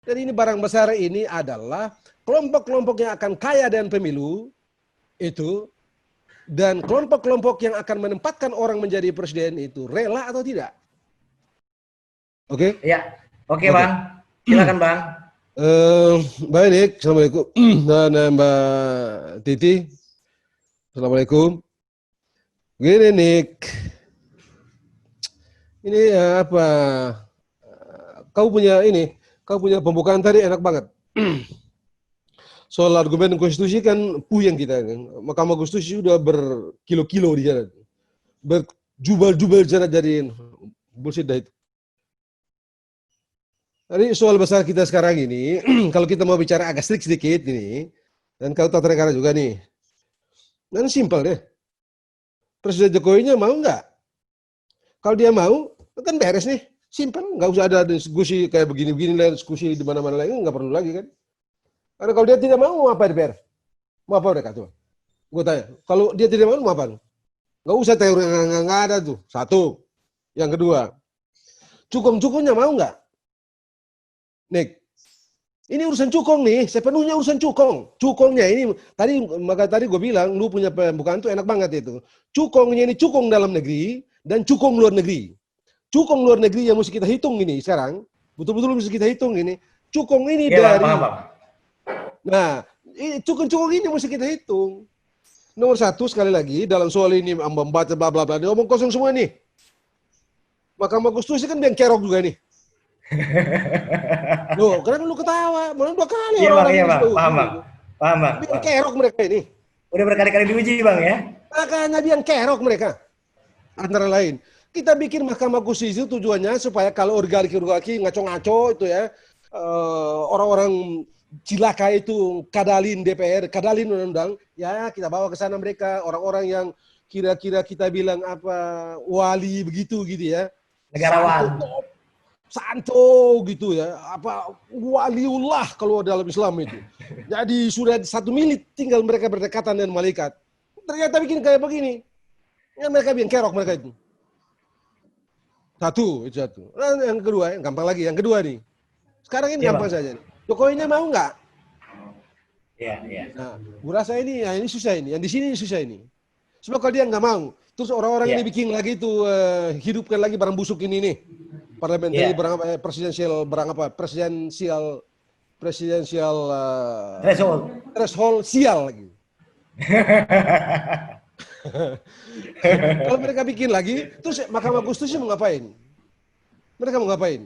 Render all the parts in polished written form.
Dan ini barang besar ini adalah kelompok-kelompok yang akan kaya dengan pemilu itu, dan kelompok-kelompok yang akan menempatkan orang menjadi presiden itu rela atau tidak. Oke? Ya, oke Bang. Silakan Bang. Baik, Nik. Assalamualaikum. Dan Mbak Titi. Assalamualaikum. Gini, Nik. Ini apa? Kau punya pembukaan tadi enak banget. Soal argumen konstitusi kan puyeng kita. Mahkamah Konstitusi sudah berkilo-kilo di sana. Berjubel-jubel sana jadiin bullshit dah itu. Jadi soal besar kita sekarang ini, kalau kita mau bicara agak strict sedikit ini, dan kau tata negara juga nih, dan simpel deh. Presiden Jokowinya mau nggak? Kalau dia mau, kan beres nih. Simpel, nggak usah ada diskusi kayak begini-begini lah, diskusi di mana-mana lagi, nggak perlu lagi kan. Karena kalau dia tidak mau apa DPR? Mau apa mereka coba? Gue tanya, kalau dia tidak mau apa? Nggak usah teori, nggak ada tuh. Satu. Yang kedua, cukong-cukongnya mau nggak? Nik, ini urusan cukong nih, sepenuhnya urusan cukong. Cukongnya ini, tadi gue bilang, lu punya pembukaan tuh enak banget itu. Cukongnya ini cukong dalam negeri dan cukong luar negeri. Cukong luar negeri yang mesti kita hitung ini sekarang, betul-betul mesti kita hitung ini. Cukong ini ya, dari, Bang. nah, cukong-cukong ini mesti kita hitung. Nomor satu sekali lagi dalam soal ini membaca bla bla bla, ngomong kosong semua nih. Mahkamah Konstitusi kan yang kerok juga nih. Loh, kenapa lu ketawa? Malah 2 kali Iya Bang, orang-orang iya ini Bang. sudah Paham Bang. Paham Bang. biang kerok mereka ini. Udah berkali-kali diuji Bang ya. Makanya biang kerok mereka. Antara lain, kita bikin Mahkamah Konstitusi tujuannya supaya kalau oligarki ngaco-ngaco itu ya, orang-orang cilaka itu kadalin DPR, kadalin undang-undang, ya kita bawa ke sana mereka, orang-orang yang kira-kira kita bilang apa wali begitu gitu ya. Negarawan. Santo gitu ya, apa waliullah kalau dalam Islam itu. Jadi sudah 1 menit tinggal mereka berdekatan dengan malaikat. Ternyata bikin kayak begini. Ya mereka bikin kerok mereka itu. Itu satu. Dan yang kedua, yang gampang lagi. Yang kedua nih. Sekarang ini Ya, gampang Bang. saja nih. Jokowinya mau nggak? Iya, iya. Nah, gua rasa ini, ini susah ini. Yang di sini susah ini. Sebab kalau dia nggak mau, terus orang-orang ini bikin lagi tuh hidupkan lagi barang busuk ini nih. Parliamentary presidensial threshold sial lagi. Kalau mereka bikin lagi, terus Mahkamah Konstitusi mau ngapain? Mereka mau ngapain?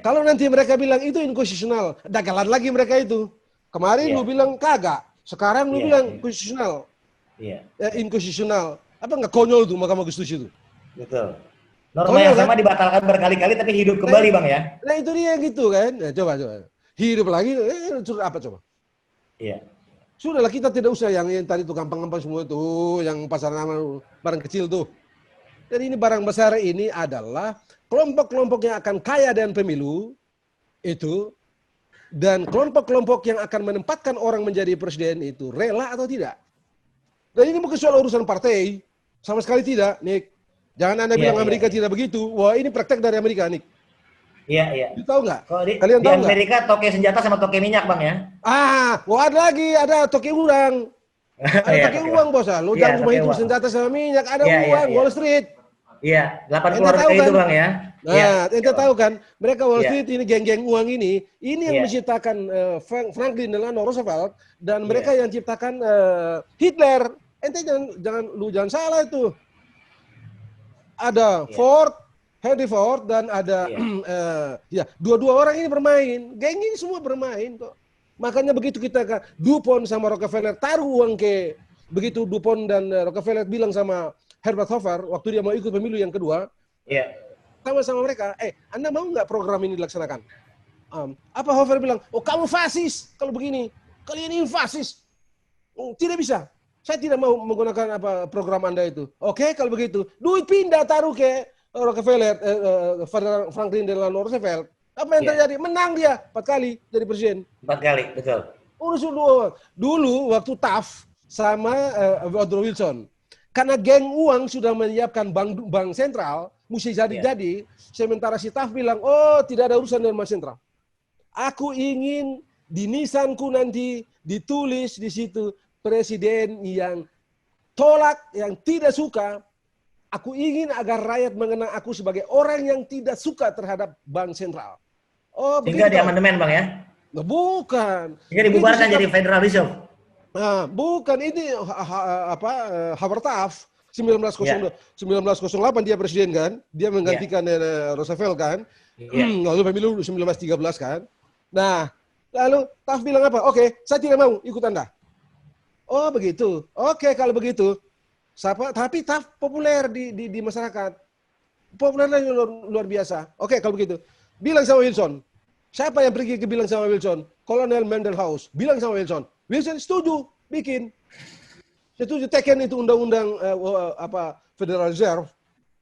Kalau nanti mereka bilang itu inkonstitusional, dagalan lagi mereka itu. Kemarin lu bilang kagak, sekarang lu bilang konstitusional. Inkonstitusional. Apa nggak konyol tuh Mahkamah Konstitusi itu? Betul. Norma yang sama dibatalkan berkali-kali tapi hidup kembali Bang ya. Nah itu dia gitu kan. Nah, coba. Hidup lagi, apa coba? Iya. Sudahlah kita tidak usah yang tadi tuh gampang-gampang semua tuh, yang pasar nama barang kecil tuh. Jadi ini barang besar ini adalah kelompok-kelompok yang akan kaya dengan pemilu itu, dan kelompok-kelompok yang akan menempatkan orang menjadi presiden itu rela atau tidak. Dan ini bukan soal urusan partai, sama sekali tidak, Nik. Jangan Anda bilang Amerika tidak begitu. Wah ini praktek dari Amerika, Nik. Iya. Tahu nggak? Kalian tahu nggak? Di Amerika toke senjata sama toke minyak Bang ya. Ada toke uang. Ada toke uang bos. Lu jangan cuma hitung senjata sama minyak. Ada uang, Wall Street. Iya, 8 keluarga itu Bang ya. Nah, ente tahu kan? Mereka Wall Street ini geng-geng uang ini yang menciptakan Franklin Delano Roosevelt, dan mereka yang ciptakan Hitler. Ente jangan salah itu. Ada Henry Ford dan ada dua-dua orang ini bermain. Geng ini semua bermain kok. Makanya begitu kita ke DuPont sama Rockefeller taruh uang ke, begitu DuPont dan Rockefeller bilang sama Herbert Hoover waktu dia mau ikut pemilu yang kedua, sama mereka, Anda mau nggak program ini dilaksanakan? Apa Hoover bilang? Oh kamu fasis kalau begini, kalian ini fasis. Tidak bisa. Saya tidak mau menggunakan program Anda itu. Oke, kalau begitu, duit pindah taruh ke Rockefeller, Franklin Delano Roosevelt. Apa yang terjadi? Menang dia 4 kali jadi presiden. 4 kali, betul. Dulu waktu Taft sama Woodrow Wilson, karena geng uang sudah menyiapkan bank sentral, mesti jadi. Sementara si Taft bilang, oh tidak ada urusan dengan bank sentral. Aku ingin di nisanku nanti ditulis di situ presiden yang tolak, yang tidak suka. Aku ingin agar rakyat mengenang aku sebagai orang yang tidak suka terhadap bank sentral. Oh, Sehingga begitu di toh? amandemen Bang ya. Nah, bukan. Sehingga Begitu dibubarkan sikap. jadi Federal Reserve. Nah, bukan ini Habertas Iya, 1908 dia presiden kan, dia iya, menggantikan Roosevelt kan, iya. lalu pemilu 1913 kan. Nah, lalu Taft bilang apa? Oke, saya tidak mau ikut Anda. Oh begitu. Oke kalau begitu, tapi Taft populer di masyarakat, populernya luar biasa. Oke kalau begitu, bilang sama Wilson. Siapa yang pergi ke bilang sama Wilson? Kolonel Mendelhaus. Bilang sama Wilson. Wilson setuju bikin. Setuju teken itu undang-undang Federal Reserve.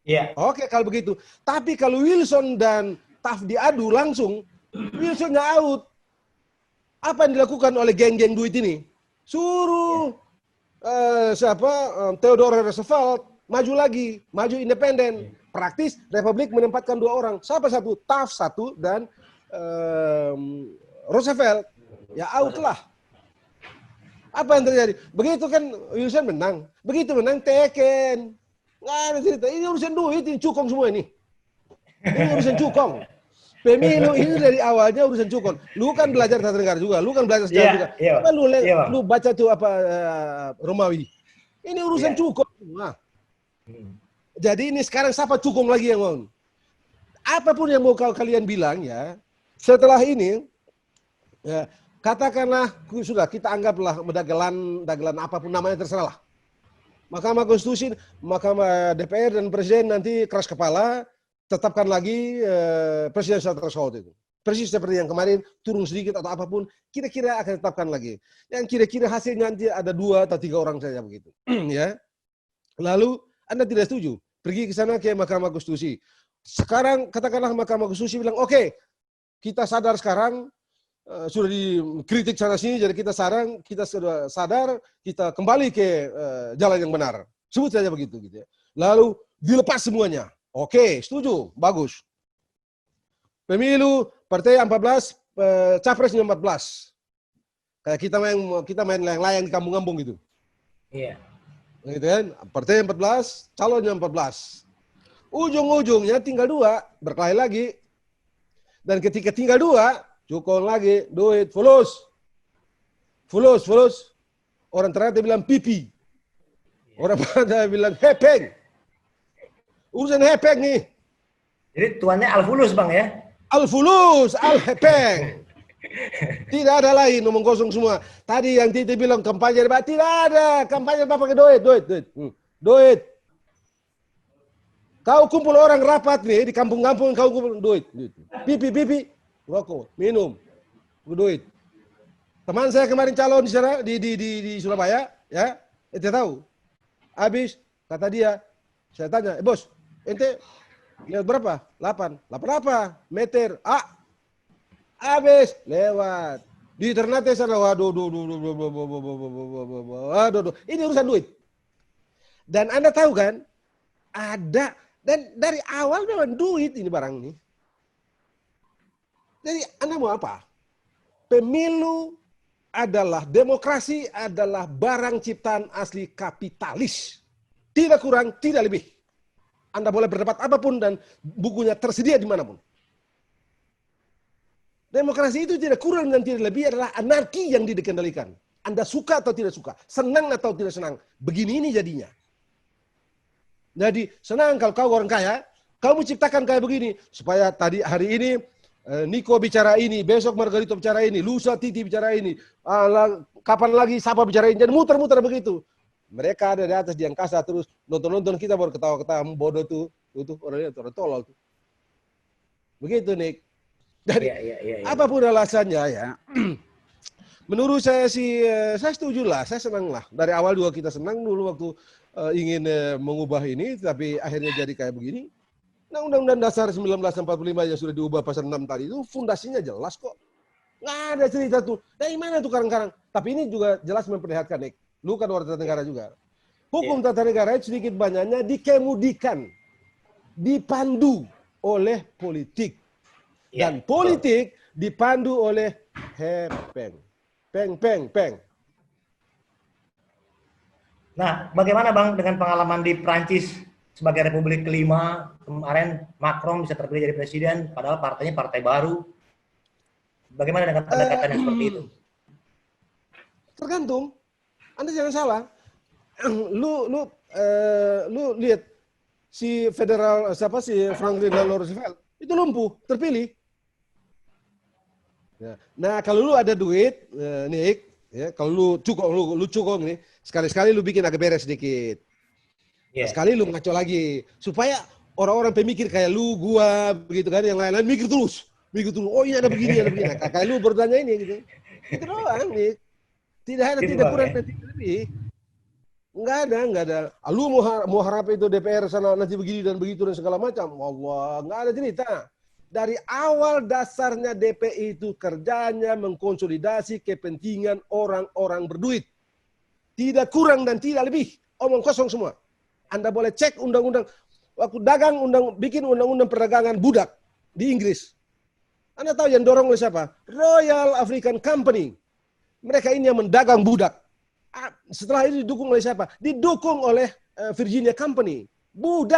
Iya. Oke kalau begitu. Tapi kalau Wilson dan Taft diadu langsung, Wilson out. Apa yang dilakukan oleh geng-geng duit ini? Suruh Theodore Roosevelt maju lagi, maju independen. Praktis Republik menempatkan 2 orang. Siapa satu? Taft satu dan Roosevelt. Ya out lah. Apa yang terjadi? Begitu kan Wilson menang. Begitu menang teken. Nggak ada cerita. Ini urusan duit, ini cukong semua ini. Ini urusan cukong. Pemilu ini dari awalnya urusan cukong. Lu kan belajar tata negara juga. Lu kan belajar sejarah juga. Iya, Coba iya. lu baca tuh Romawi. Ini urusan Iya. cukong. Nah, jadi ini sekarang siapa cukong lagi yang mau? Apapun yang mau kalian bilang ya, setelah ini, ya, katakanlah sudah kita anggaplah dagelan apapun namanya terserah lah. Mahkamah Konstitusi, Mahkamah DPR dan Presiden nanti keras kepala, tetapkan lagi presidensial threshold itu. Persis seperti yang kemarin, turun sedikit atau apapun, kira-kira akan tetapkan lagi. Yang kira-kira hasilnya nanti ada 2 atau 3 orang saja begitu. Ya. Lalu Anda tidak setuju, pergi ke sana ke Mahkamah Konstitusi. Sekarang katakanlah Mahkamah Konstitusi bilang, oke, kita sadar sekarang, sudah dikritik sana sini, jadi kita sudah sadar, kita kembali ke jalan yang benar. Sebut saja begitu gitu ya. Lalu dilepas semuanya. Oke, setuju, bagus. Pemilu partai 14, capresnya 14. Kayak kita main layang-layang di kampung-kampung gitu. Iya. Gitu kan? Partai 14, calonnya 14. Ujung-ujungnya tinggal 2, berkelahi lagi. Dan ketika tinggal 2, cukong lagi, duit, fulus. Orang ternyata bilang pipi. Orang pada bilang hepeng. Urusan hepeng nih. Jadi tuannya Alfulus Bang ya. Al-fulus, al-hepeng. Tidak ada lain, ngomong kosong semua. Tadi yang Titi bilang kampanye, tidak ada. Kampanye pakai duit. Kau kumpul orang rapat nih, di kampung-kampung kau kumpul duit. Pipi, rokok, minum, duit. Teman saya kemarin calon di sana di Surabaya, ya, ente tahu. Habis kata dia, saya tanya, bos, ente lihat berapa? 8 apa? Meter. Habis lewat. Di Ternate sana, waduh. Ini urusan duit. Dan Anda tahu kan, ada, dan dari awal memang duit ini barang ini. Jadi Anda mau apa? Pemilu adalah, demokrasi adalah barang ciptaan asli kapitalis. Tidak kurang, tidak lebih. Anda boleh berdebat apapun dan bukunya tersedia di manapun. Demokrasi itu tidak kurang dan tidak lebih, adalah anarki yang dikendalikan. Anda suka atau tidak suka, senang atau tidak senang. Begini ini jadinya. Jadi senang kalau kau orang kaya, kau menciptakan kayak begini. Supaya hari ini Niko bicara ini, besok Margarito bicara ini, lusa Titi bicara ini, kapan lagi siapa bicara ini. Jadi muter-muter begitu. Mereka ada di atas di angkasa terus nonton kita baru ketawa-ketawa bodoh tuh orang tolol tuh. Begitu Nick. Jadi apapun alasannya ya. Menurut saya sih saya setuju lah, saya senang lah. Dari awal juga kita senang dulu waktu ingin mengubah ini, tapi akhirnya jadi kayak begini. Nah, Undang-Undang Dasar 1945 yang sudah diubah pasal 6 tadi itu fondasinya jelas kok. Nggak ada cerita tuh. Dari mana tuh karang-karang? Tapi ini juga jelas memperlihatkan Nick. Lu kan warga tata negara juga. Hukum tata negara itu sedikit banyaknya dikemudikan, dipandu oleh politik. Dan politik dipandu oleh Hepeng. Peng. Nah, bagaimana Bang dengan pengalaman di Prancis sebagai Republik kelima, kemarin Macron bisa terpilih jadi presiden, padahal partainya partai baru. Bagaimana dengan pendekatan yang seperti itu? Tergantung. Anda jangan salah. Lu lihat si Franklin Delano Roosevelt itu lumpuh, terpilih. Nah, kalau lu ada duit, Nick, ya, kalau lu cukong nih, sekali-sekali lu bikin agak beres sedikit. Nah, sekali lu ngaco lagi supaya orang-orang pemikir kayak lu, gua, begitu kan, yang lain-lain mikir terus. Oh iya ada begini. Nah, kayak lu bertanya ini gitu. Itu doang, Nick. Tidak kurang dan tidak lebih. Enggak ada. Lu mau harap itu DPR sana nanti begini dan begitu dan segala macam. Allah, enggak ada cerita. Dari awal dasarnya DPI itu kerjanya mengkonsolidasi kepentingan orang-orang berduit. Tidak kurang dan tidak lebih. Omong kosong semua. Anda boleh cek undang-undang. Waktu bikin undang-undang perdagangan budak di Inggris. Anda tahu yang dorong oleh siapa? Royal African Company. Mereka ini yang mendagang budak. Setelah itu didukung oleh siapa? Didukung oleh Virginia Company.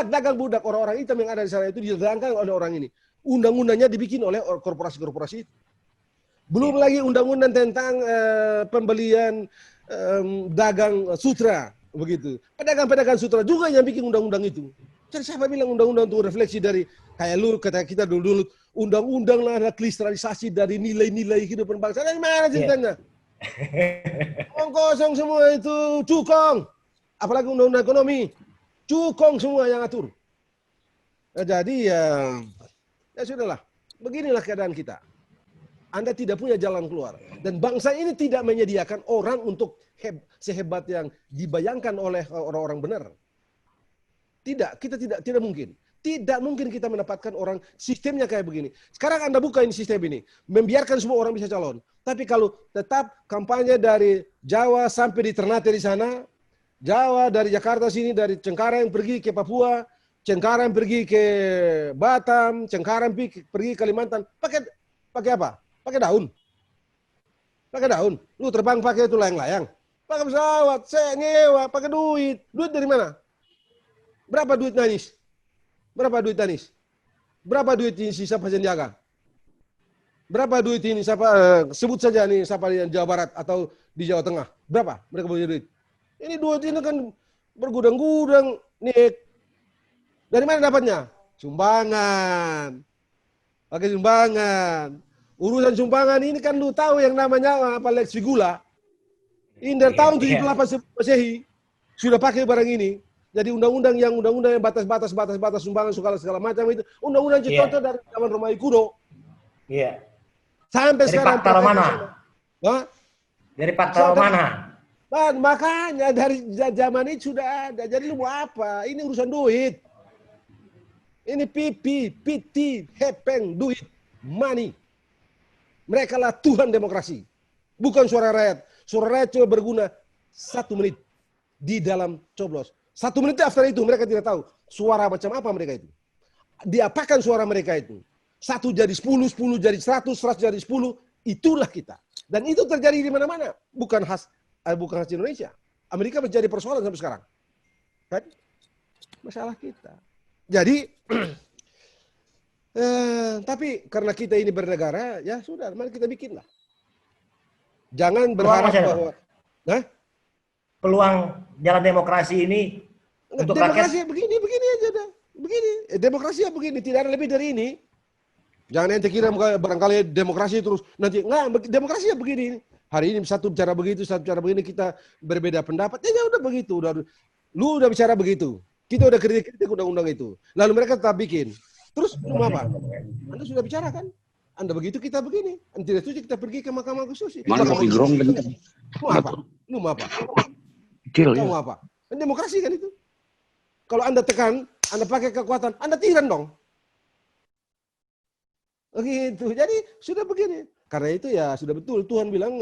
Dagang budak. Orang-orang hitam yang ada di sana itu didagangkan oleh orang ini. Undang-undangnya dibikin oleh korporasi-korporasi itu. Belum lagi undang-undang tentang pembelian dagang sutra, begitu. Pedagang-pedagang sutra juga yang bikin undang-undang itu. Jadi siapa bilang undang-undang itu refleksi dari kayak lu kata kita dulu undang-undang lah ada kristalisasi dari nilai-nilai kehidupan bangsa. Dari mana ceritanya? Omong kosong semua itu, cukong. Apalagi undang-undang ekonomi, cukong semua yang atur. Nah, jadi ya sudahlah, beginilah keadaan kita. Anda tidak punya jalan keluar. Dan bangsa ini tidak menyediakan orang untuk sehebat yang dibayangkan oleh orang-orang benar. Kita tidak mungkin. Tidak mungkin kita mendapatkan orang sistemnya kayak begini. Sekarang Anda buka ini sistem ini. Membiarkan semua orang bisa calon. Tapi kalau tetap kampanye dari Jawa sampai di Ternate di sana, Jawa dari Jakarta sini, dari Cengkareng pergi ke Papua, Cengkareng pergi ke Batam, Cengkareng pergi ke Kalimantan, pakai apa? Pakai daun. Lu terbang pakai itu layang-layang. Pakai pesawat, saya nyewa, pakai duit. Duit dari mana? Berapa duit Anies? Berapa duit ini si siapa yang jaga? Berapa duit ini siapa sebut saja nih siapa di Jawa Barat atau di Jawa Tengah? Berapa mereka punya duit? Ini duit ini kan bergudang-gudang, Nick. Dari mana dapatnya? Sumbangan. Pakai sumbangan. Urusan sumbangan ini kan lu tahu yang namanya apa Lex Figula. Ini dari tahun 78 Masehi sudah pakai barang ini. Jadi undang-undang yang batas sumbangan segala macam itu undang-undang contoh dari zaman Romawi kuno. Iya. Sampai dari sekarang Pakta Romana. Dari Pakta Romana. Makanya dari zaman itu sudah ada. Jadi lu mau apa? Ini urusan duit. Ini PT, hepeng, duit, money. Mereka lah Tuhan demokrasi. Bukan suara rakyat. Suara rakyat cuma berguna 1 menit di dalam coblos. 1 menit after itu mereka tidak tahu suara macam apa mereka itu. Diapakan suara mereka itu. 1 jadi 10, 10 jadi 100, 100 jadi 10. Itulah kita. Dan itu terjadi di mana-mana. Bukan khas Indonesia. Amerika menjadi persoalan sampai sekarang. Kan? Masalah kita. Jadi, tapi karena kita ini bernegara, ya sudah, mari kita bikinlah. Jangan berharap bahwa... peluang jalan demokrasi ini untuk demokrasi rakyat... begini aja dah. Begini. Demokrasi ya begini, tidak ada lebih dari ini. Jangan ente kira barangkali demokrasi terus nanti enggak, demokrasi ya begini. Hari ini satu bicara begitu, satu bicara begini, kita berbeda pendapat. Ya udah begitu, lu udah bicara begitu. Kita udah kritik undang-undang itu. Lalu mereka tetap bikin. Terus lu mau apa? Anda sudah bicara kan? Anda begitu, kita begini. Anda tidak setuju, kita pergi ke Mahkamah Konstitusi. Mana kopi gerong bentar. Mau apa? Lu mau apa? Kecil ya. Mau apa? Kan demokrasi kan itu. Kalau Anda tekan, Anda pakai kekuatan, Anda tiran dong. Begitu. Jadi sudah begini. Karena itu ya sudah betul. Tuhan bilang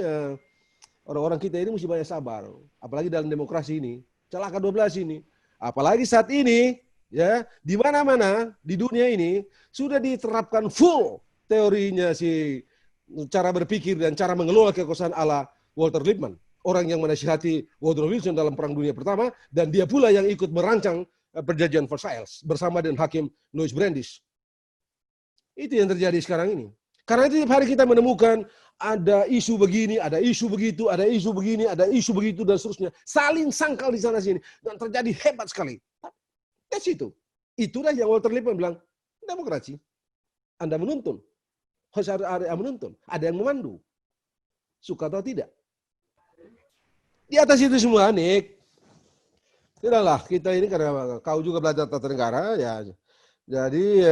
orang-orang kita ini mesti banyak sabar. Apalagi dalam demokrasi ini. Celaka 12 ini. Apalagi saat ini, ya di mana-mana di dunia ini sudah diterapkan full teorinya si cara berpikir dan cara mengelola kekuasaan ala Walter Lippmann, orang yang menasihati Woodrow Wilson dalam Perang Dunia Pertama, dan dia pula yang ikut merancang perjanjian Versailles bersama dengan Hakim Louis Brandeis. Itu yang terjadi sekarang ini. Karena itu tiap hari kita menemukan ada isu begini, ada isu begitu, ada isu begini, ada isu begitu, dan seterusnya. Saling sangkal di sana sini. Dan terjadi hebat sekali. That's itu. Itulah yang Walter Lippmann bilang, demokrasi. Anda menuntun. Harus ada yang menuntun. Ada yang memandu. Suka atau tidak. Di atas itu semua, Nick. Tidaklah, kita ini karena kau juga belajar tata negara, ya. Jadi,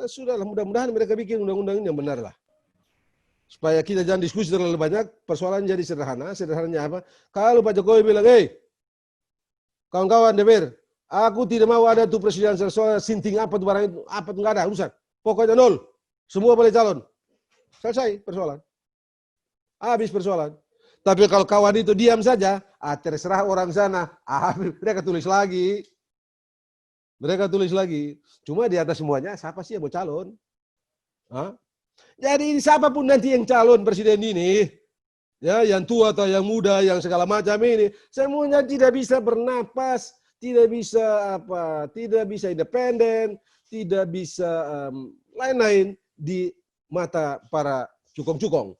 sudahlah, mudah-mudahan mereka bikin undang-undang ini yang benar lah. Supaya kita jangan diskusi terlalu banyak, persoalan jadi sederhana. Sederhananya apa? Kalau Pak Jokowi bilang, kawan-kawan DPR, aku tidak mau ada tuh presiden soal sinting apa tuh barang itu, apa tuh nggak ada urusan. Pokoknya 0. Semua boleh calon. Selesai persoalan. Habis persoalan. Tapi kalau kawan itu diam saja, terserah orang sana. Mereka tulis lagi. Mereka tulis lagi. Cuma di atas semuanya, siapa sih yang mau calon? Jadi siapapun nanti yang calon presiden ini, ya, yang tua atau yang muda, yang segala macam ini, semuanya tidak bisa bernapas, tidak bisa independen, tidak bisa lain-lain di mata para cukong-cukong.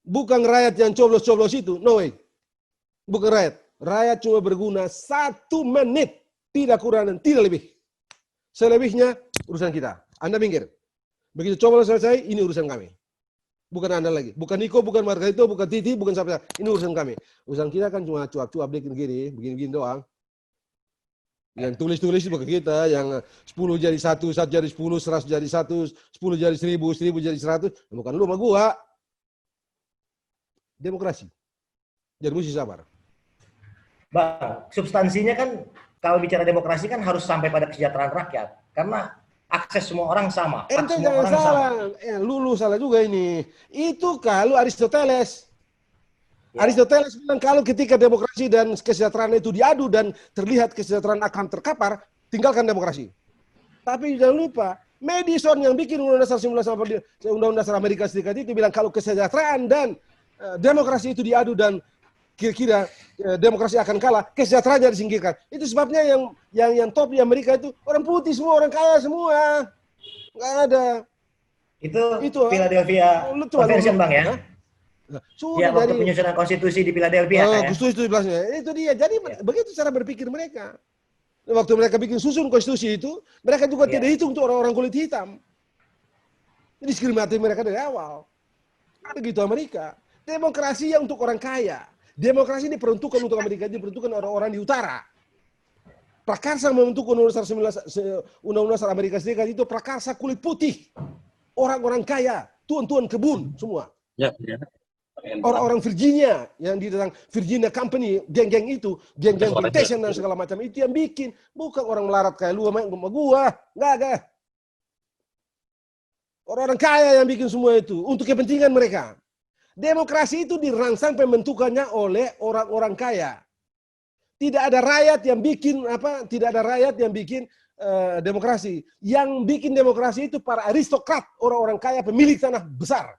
Bukan rakyat yang coblos-coblos itu, no way. Bukan rakyat. Rakyat cuma berguna 1 menit. Tidak kurang dan tidak lebih. Selebihnya urusan kita. Anda minggir. Begitu coblos selesai, ini urusan kami. Bukan Anda lagi. Bukan Niko, bukan Margarito, bukan Titi, bukan siapa. Ini urusan kami. Urusan kita kan cuma cuap-cuap begini doang. Yang tulis-tulis itu bukan kita. Yang 10 jadi 1, 1 jadi 10, 100 jadi 1, 10 jadi 1000, 1000 jadi 100. Bukan lu sama gua. Demokrasi. Jadi mesti sabar. Bang, substansinya kan kalau bicara demokrasi kan harus sampai pada kesejahteraan rakyat. Karena akses semua orang sama. Ente Semua jangan orang salah. sama. Lu salah juga ini. Itu kalau Aristoteles. Ya. Aristoteles bilang kalau ketika demokrasi dan kesejahteraan itu diadu dan terlihat kesejahteraan akan terkapar, tinggalkan demokrasi. Tapi jangan lupa, Madison yang bikin Undang-Undang Dasar 1945, Undang-Undang Dasar Amerika Serikat itu bilang kalau kesejahteraan dan demokrasi itu diadu dan kira-kira demokrasi akan kalah, kesejahteraan jadi disingkirkan. Itu sebabnya yang top di Amerika itu orang putih semua, orang kaya semua. Nggak ada. Itu Philadelphia Convention, Bang, ya? Sudah waktu dari penyusunan konstitusi di Philadelphia. Konstitusi itu bilasnya. Itu dia. Jadi begitu cara berpikir mereka. Waktu mereka bikin susun konstitusi itu, mereka juga tidak hitung untuk orang-orang kulit hitam. Diskriminasi mereka dari awal. Begitu Amerika. Demokrasi yang untuk orang kaya. Demokrasi ini peruntukan untuk Amerika, diperuntukkan orang-orang di utara. Prakarsa membentuk Undang-Undang Dasar Amerika Serikat itu prakarsa kulit putih. Orang-orang kaya, tuan-tuan kebun semua. Orang-orang Virginia yang di dalam Virginia Company, geng-geng itu, geng-geng plantation dan segala macam itu yang bikin, bukan orang melarat kayak lu sama gua, enggak. Orang-orang kaya yang bikin semua itu untuk kepentingan mereka. Demokrasi itu dirangsang pembentukannya oleh orang-orang kaya. Tidak ada rakyat yang bikin demokrasi. Yang bikin demokrasi itu para aristokrat, orang-orang kaya pemilik tanah besar.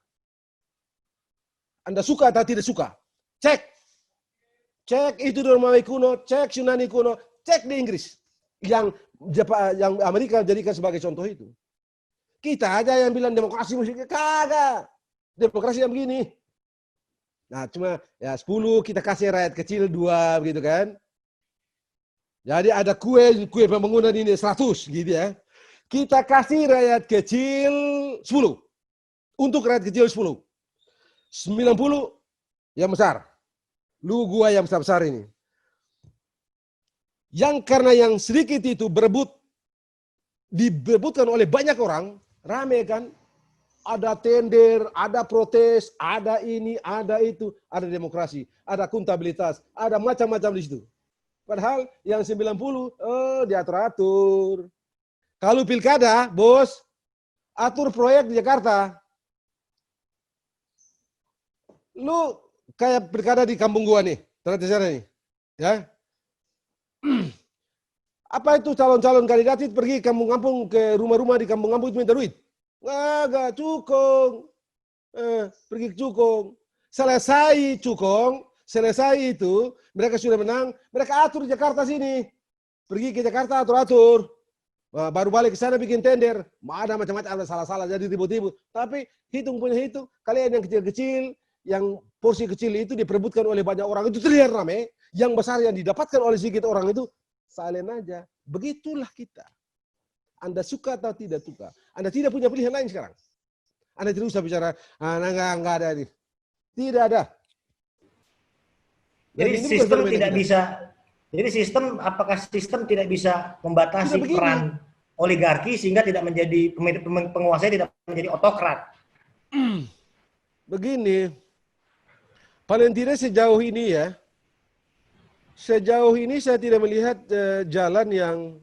Anda suka atau tidak suka? Cek. Cek itu di Romawi kuno, cek Yunani kuno, cek di Inggris. Yang Amerika jadikan sebagai contoh itu. Kita aja yang bilang demokrasi musiknya kagak. Demokrasi yang begini. Nah, cuma ya 10 kita kasih rakyat kecil 2 begitu kan. Jadi ada kue pembangunan ini 100 gitu ya. Kita kasih rakyat kecil 10. Untuk rakyat kecil 10. 90 yang besar. Lu gua yang besar-besar ini. Yang karena yang sedikit itu diberebutkan oleh banyak orang, rame kan? Ada tender, ada protes, ada ini, ada itu, ada demokrasi, ada akuntabilitas, ada macam-macam di situ. Padahal yang 90, diatur-atur. Kalau pilkada, bos, atur proyek di Jakarta. Lu kayak pilkada di kampung gua nih, ternyata sana nih. Ya. Apa itu calon-calon kandidat itu pergi kampung-kampung ke rumah-rumah di kampung-kampung itu minta duit. Agak cukong. Pergi ke cukong. Selesai cukong, selesai itu, mereka sudah menang, mereka atur Jakarta sini. Pergi ke Jakarta atur-atur. Baru balik ke sana bikin tender. Ada macam-macam, ada salah-salah, jadi ribut-ribut. Tapi hitung punya hitung, kalian yang kecil-kecil, yang porsi kecil itu diperebutkan oleh banyak orang, itu terlihat ramai. Yang besar yang didapatkan oleh sedikit orang itu, silent aja. Begitulah kita. Anda suka atau tidak suka. Anda tidak punya pilihan lain sekarang. Anda tidak usah bicara, enggak ada ini. Tidak ada. Dan Jadi ini bukan sistem fenomena tidak kita. bisa. Jadi apakah sistem tidak bisa membatasi Tidak begini. peran oligarki sehingga tidak menjadi penguasanya tidak menjadi otokrat? Begini, paling tidak sejauh ini ya, sejauh ini saya tidak melihat jalan yang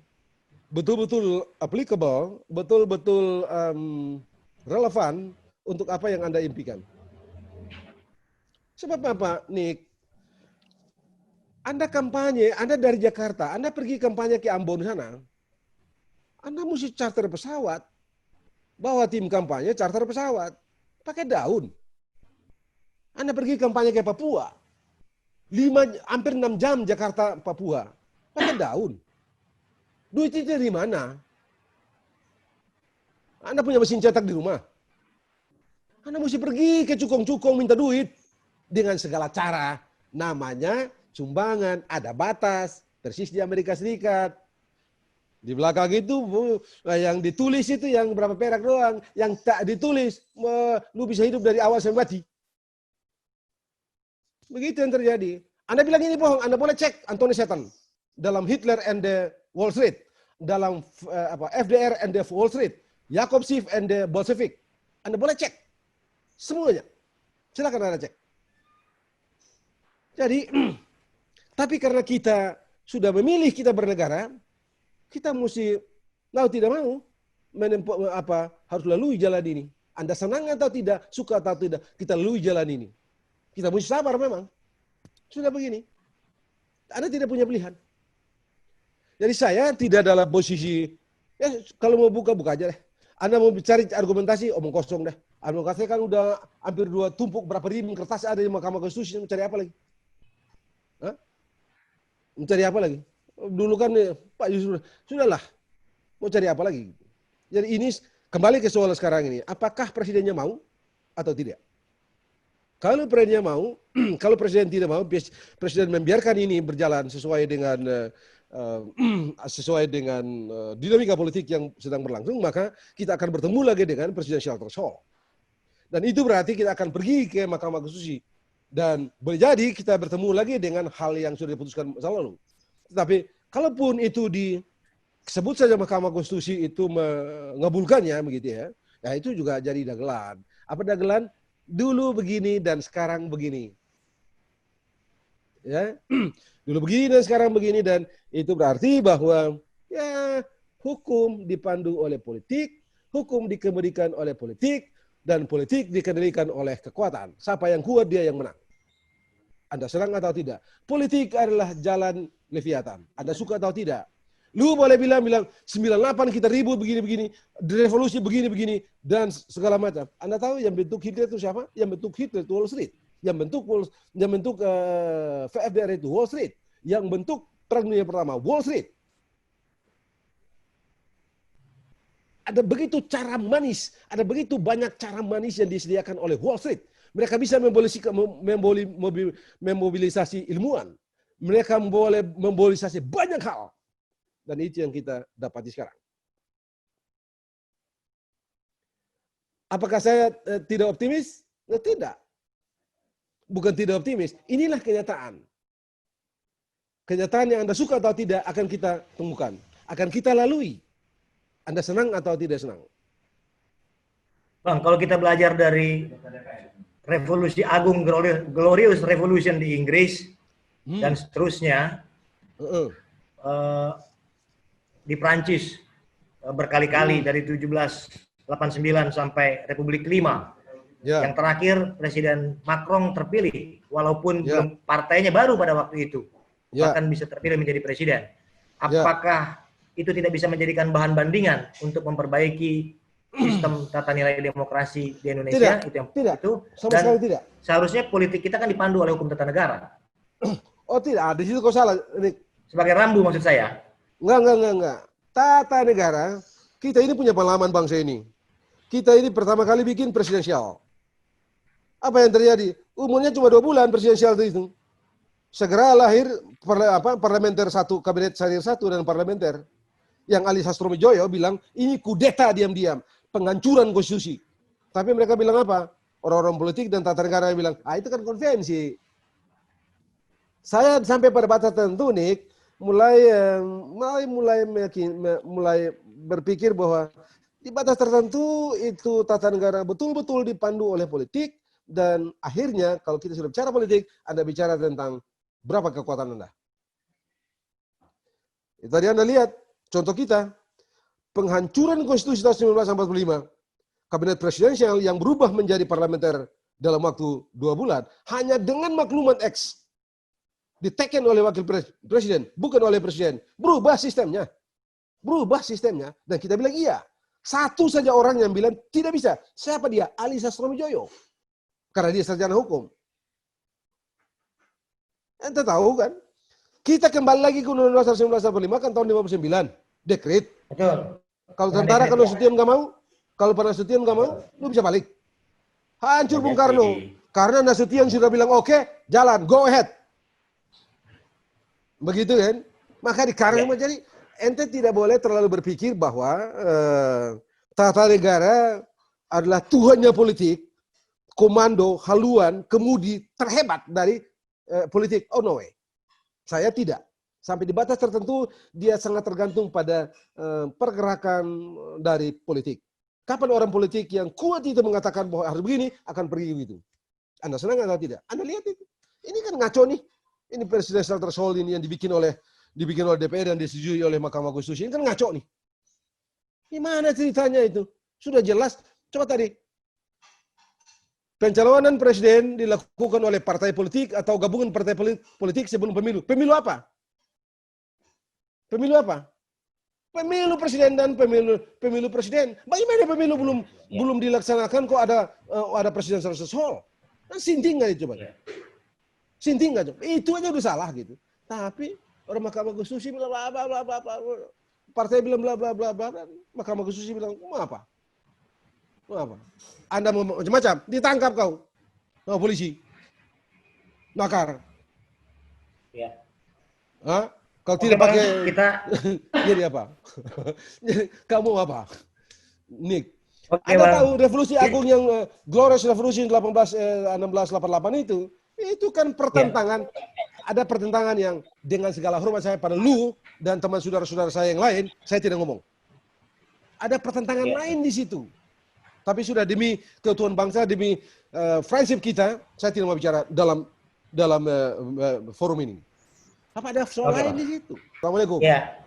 betul-betul applicable, betul-betul relevan untuk apa yang Anda impikan. Sebab apa, Nick? Anda kampanye, Anda dari Jakarta, Anda pergi kampanye ke Ambon sana, Anda mesti charter pesawat, bawa tim kampanye charter pesawat, pakai daun. Anda pergi kampanye ke Papua, hampir 6 jam Jakarta Papua, pakai daun. Duit itu dari mana? Anda punya mesin cetak di rumah. Anda mesti pergi ke cukong-cukong minta duit dengan segala cara. Namanya sumbangan, ada batas, persis di Amerika Serikat. Di belakang itu yang ditulis itu yang berapa perak doang, yang tak ditulis lu bisa hidup dari awal sampai mati. Begitu yang terjadi. Anda bilang ini bohong, Anda boleh cek Anthony Seton dalam Hitler and the Wall Street, dalam FDR and the Wall Street, Jacob Schiff and the Bolshevik. Anda boleh cek semuanya. Silakan Anda cek. Jadi, tapi karena kita sudah memilih kita bernegara, kita mesti mau tidak mau harus lalui jalan ini. Anda senang atau tidak, suka atau tidak, kita lalui jalan ini. Kita mesti sabar memang. Sudah begini. Anda tidak punya pilihan. Jadi saya tidak dalam posisi, ya kalau mau buka aja deh. Anda mau cari argumentasi, omong kosong deh. Argumentasi kan udah hampir 2 tumpuk, berapa ribu kertas ada di Mahkamah Konstitusi, mau cari apa lagi? Hah? Mencari apa lagi? Dulu kan Pak Yusuf, sudahlah, mau cari apa lagi? Jadi ini kembali ke soal sekarang ini, apakah presidennya mau atau tidak? Kalau presidennya mau, kalau presiden tidak mau, presiden membiarkan ini berjalan sesuai dengan dinamika politik yang sedang berlangsung, maka kita akan bertemu lagi dengan presidential threshold. Dan itu berarti kita akan pergi ke Mahkamah Konstitusi. Dan boleh jadi kita bertemu lagi dengan hal yang sudah diputuskan masa lalu. Tetapi kalaupun itu disebut saja Mahkamah Konstitusi itu mengabulkannya begitu ya, ya itu juga jadi dagelan. Apa dagelan? Dulu begini dan sekarang begini. Ya, dulu begini dan sekarang begini, dan itu berarti bahwa ya hukum dipandu oleh politik, hukum dikendalikan oleh politik, dan politik dikendalikan oleh kekuatan. Siapa yang kuat dia yang menang. Anda senang atau tidak? Politik adalah jalan Leviathan. Anda suka atau tidak? Lu boleh bilang 98 kita ribut begini-begini, revolusi begini-begini, dan segala macam. Anda tahu yang bentuk Hitler itu siapa? Yang bentuk Hitler itu Wall Street. Yang bentuk FDR itu Wall Street. Yang bentuk Perang Dunia Pertama Wall Street. Ada begitu cara manis, ada begitu banyak cara manis yang disediakan oleh Wall Street. Mereka bisa memobilisasi ilmuwan. Mereka boleh memobilisasi banyak hal. Dan itu yang kita dapati sekarang. Apakah saya tidak optimis? Ya, tidak. Bukan tidak optimis. Inilah kenyataan. Kenyataan yang Anda suka atau tidak akan kita temukan. Akan kita lalui. Anda senang atau tidak senang? Bang, kalau kita belajar dari revolusi agung, glorious revolution di Inggris, dan seterusnya, di Prancis berkali-kali dari 1789 sampai Republik Kelima. Ya. Yang terakhir Presiden Macron terpilih, walaupun belum partainya baru pada waktu itu, bahkan bisa terpilih menjadi presiden. Apakah itu tidak bisa menjadikan bahan bandingan untuk memperbaiki sistem tata nilai demokrasi di Indonesia Tidak, itu sama dan sekali tidak. seharusnya politik kita kan dipandu oleh hukum tata negara Oh tidak, di situ kau salah. sebagai rambu maksud saya. Enggak. Tata negara, kita ini punya pengalaman bangsa ini. Kita ini pertama kali bikin presidensial. Apa yang terjadi? Umurnya cuma 2 bulan presidensial itu. Segera lahir parlementer 1, kabinet syariah 1 dan parlementer. Yang Ali Sastromijoyo bilang, ini kudeta diam-diam, penghancuran konstitusi. Tapi mereka bilang apa? Orang-orang politik dan tata negara yang bilang, itu kan konvensi. Saya sampai pada batas tertentu nih, mulai berpikir bahwa di batas tertentu itu tata negara betul-betul dipandu oleh politik, dan akhirnya kalau kita sudah bicara politik, Anda bicara tentang berapa kekuatan Anda. Itu tadi Anda lihat, contoh kita, penghancuran konstitusi tahun 1945, kabinet presidensial yang berubah menjadi parlementer dalam waktu 2 bulan, hanya dengan maklumat X, diteken oleh wakil presiden, bukan oleh presiden. Berubah sistemnya, dan kita bilang iya. Satu saja orang yang bilang tidak bisa. Siapa dia? Ali Sastromijoyo. Karena dia sarjana hukum. Anda tahu kan? Kita kembali lagi ke Undang-Undang 1945 kan tahun 59. Dekret. Betul. Kalau tentara kalau Nasution nggak mau, kalau Pak Nasution nggak mau, lu bisa balik. Hancur Bung Karno. Karena Nasution sudah bilang oke, jalan, go ahead. Begitu kan? Maka di karena jadi ente tidak boleh terlalu berpikir bahwa tata negara adalah Tuhannya politik, komando, haluan, kemudi terhebat dari politik. Oh no way. Saya tidak. Sampai di batas tertentu dia sangat tergantung pada pergerakan dari politik. Kapan orang politik yang kuat itu mengatakan bahwa harus begini, akan pergi begitu. Anda senang atau tidak? Anda lihat itu. Ini kan ngaco nih. Ini presidential threshold ini yang dibikin oleh DPR dan disetujui oleh Mahkamah Konstitusi. Ini kan ngaco nih. Gimana ceritanya itu? Sudah jelas. Coba tadi. Pencalonan presiden dilakukan oleh partai politik atau gabungan partai politik sebelum pemilu. Pemilu apa? Pemilu apa? Pemilu presiden dan pemilu presiden. Bagaimana pemilu belum dilaksanakan kok ada presidential threshold? Kan sinting nggak itu, coba? Sinting nggak, coba? Itu aja udah salah gitu. Tapi orang Mahkamah Konstitusi bilang bla bla bla bla bla. Partai bilang bla bla bla bla. Mahkamah Konstitusi bilang mau apa? Mau apa? Anda mau macam-macam, ditangkap kau sama polisi. Makar. Ya. Hah? Kalau tidak pakai kita jadi apa? Kamu apa? Nick. Bang. Anda tahu revolusi agung yang Glorious Revolution 1688 itu kan pertentangan. Ada pertentangan yang dengan segala hormat saya pada lu dan teman saudara-saudara saya yang lain, saya tidak ngomong. Ada pertentangan lain di situ. Tapi sudah demi keutuhan bangsa, demi friendship kita, saya tidak mau bicara dalam forum ini. Apa ada soal lain di situ? Assalamualaikum. Ya,